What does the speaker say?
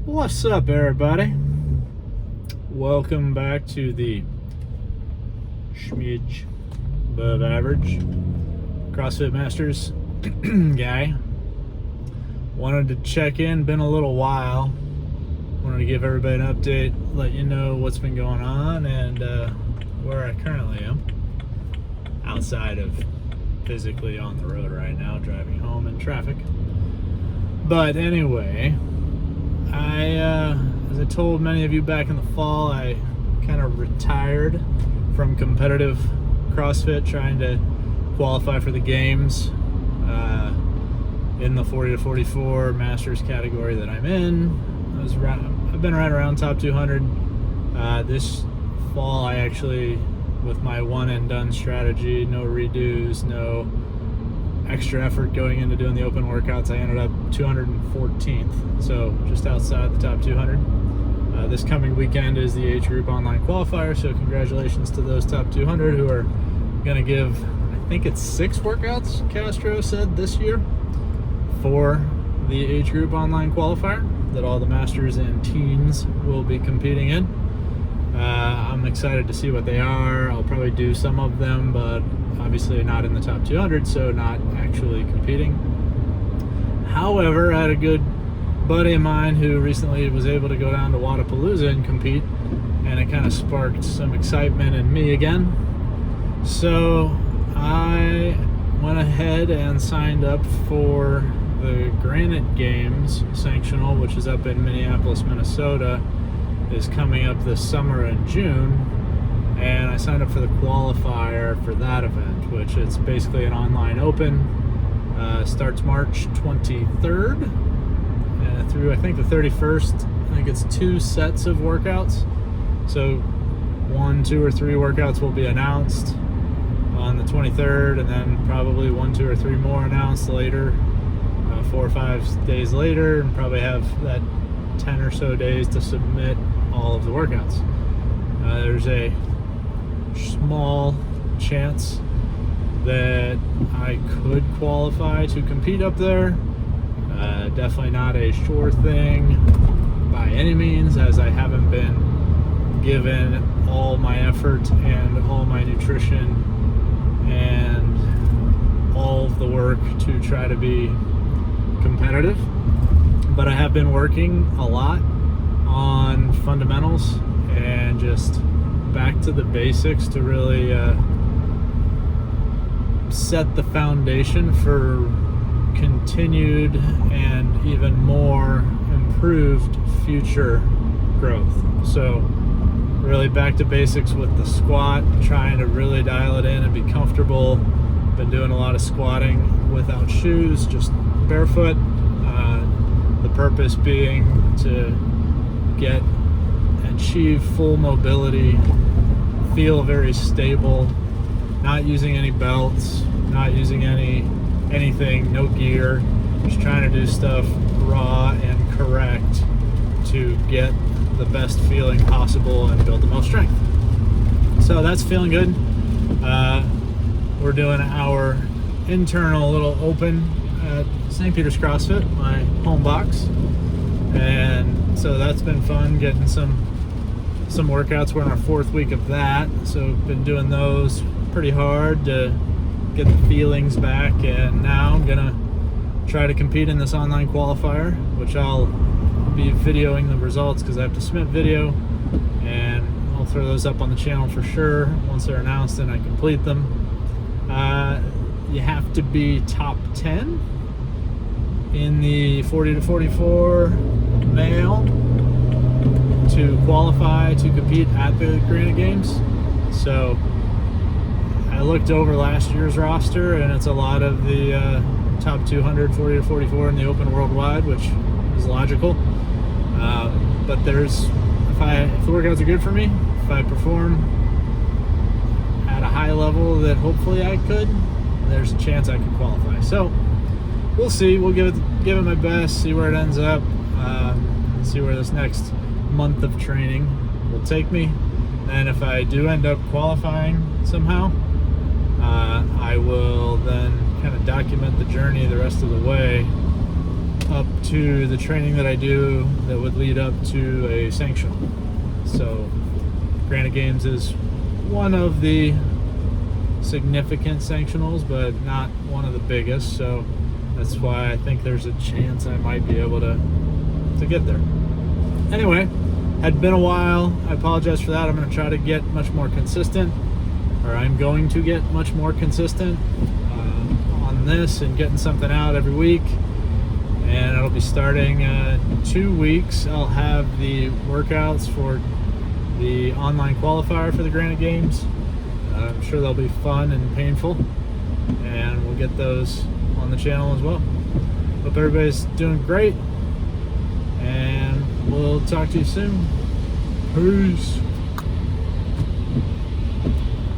What's up, everybody? Welcome back to the Smidge-Above-Average CrossFit Masters Guy. Wanted to check in, been a little while. Wanted to give everybody an update, let you know what's been going on and where I currently am. Outside of physically on the road right now, driving home in traffic. But anyway, as I told many of you back in the fall, I kind of retired from competitive CrossFit, trying to qualify for the games in the 40 to 44 Masters category that I'm in. I've been right around top 200. This fall, I actually, with my one and done strategy, no redos, no extra effort going into doing the open workouts, I ended up 214th, so just outside the top 200. This coming weekend is the age group online qualifier, so congratulations to those top 200 who are going to give, I think it's 6 workouts, Castro said, this year for the age group online qualifier that all the masters and teens will be competing in. I'm excited to see what they are. I'll probably do some of them, but obviously not in the top 200, so not actually competing. However, I had a good buddy of mine who recently was able to go down to Wadapalooza and compete, and it kind of sparked some excitement in me again. So I went ahead and signed up for the Granite Games Sanctional, which is up in Minneapolis, Minnesota, is coming up this summer in June, and I signed up for the qualifier for that event, which it's basically an online open. Starts March 23rd through I think the 31st. I think it's 2 sets of workouts, so 1, 2, or 3 workouts will be announced on the 23rd, and then probably 1, 2, or 3 more announced later, 4 or 5 days later, and probably have that 10 or so days to submit all of the workouts. There's a small chance that I could qualify to compete up there. Definitely not a sure thing by any means, as I haven't been given all my effort and all my nutrition and all of the work to try to be competitive. But I have been working a lot on fundamentals and just back to the basics to really set the foundation for continued and even more improved future growth. So really back to basics with the squat, trying to really dial it in and be comfortable. Been doing a lot of squatting without shoes, just barefoot. The purpose being to get and achieve full mobility, feel very stable, not using any belts, not using anything, no gear, just trying to do stuff raw and correct to get the best feeling possible and build the most strength. So that's feeling good. We're doing our internal little open at St. Peter's CrossFit, my home box, and so that's been fun, getting some workouts. We're in our 4th week of that, so been doing those pretty hard to get the feelings back, and now I'm gonna try to compete in this online qualifier, which I'll be videoing the results because I have to submit video, and I'll throw those up on the channel for sure once they're announced and I complete them. You have to be top 10 in the 40 to 44 male to qualify to compete at the Granite Games. So I looked over last year's roster, and it's a lot of the top 200 40 to 44 in the open worldwide, which is logical. But there's, if the workouts are good for me, if I perform at a high level that hopefully I could, there's a chance I could qualify. So we'll see. We'll give it my best, see where it ends up, see where this next month of training will take me. And if I do end up qualifying somehow, I will then kind of document the journey the rest of the way up to the training that I do that would lead up to a sanctional. So Granite Games is one of the significant sanctionals, but not one of the biggest, so that's why I think there's a chance I might be able to get there. Anyway, had been a while. I apologize for that. I'm going to try to get much more consistent, or I'm going to get much more consistent on this and getting something out every week. And it'll be starting in 2 weeks. I'll have the workouts for the online qualifier for the Granite Games. I'm sure they'll be fun and painful, and we'll get those on the channel as well. Hope everybody's doing great, and we'll talk to you soon. Peace.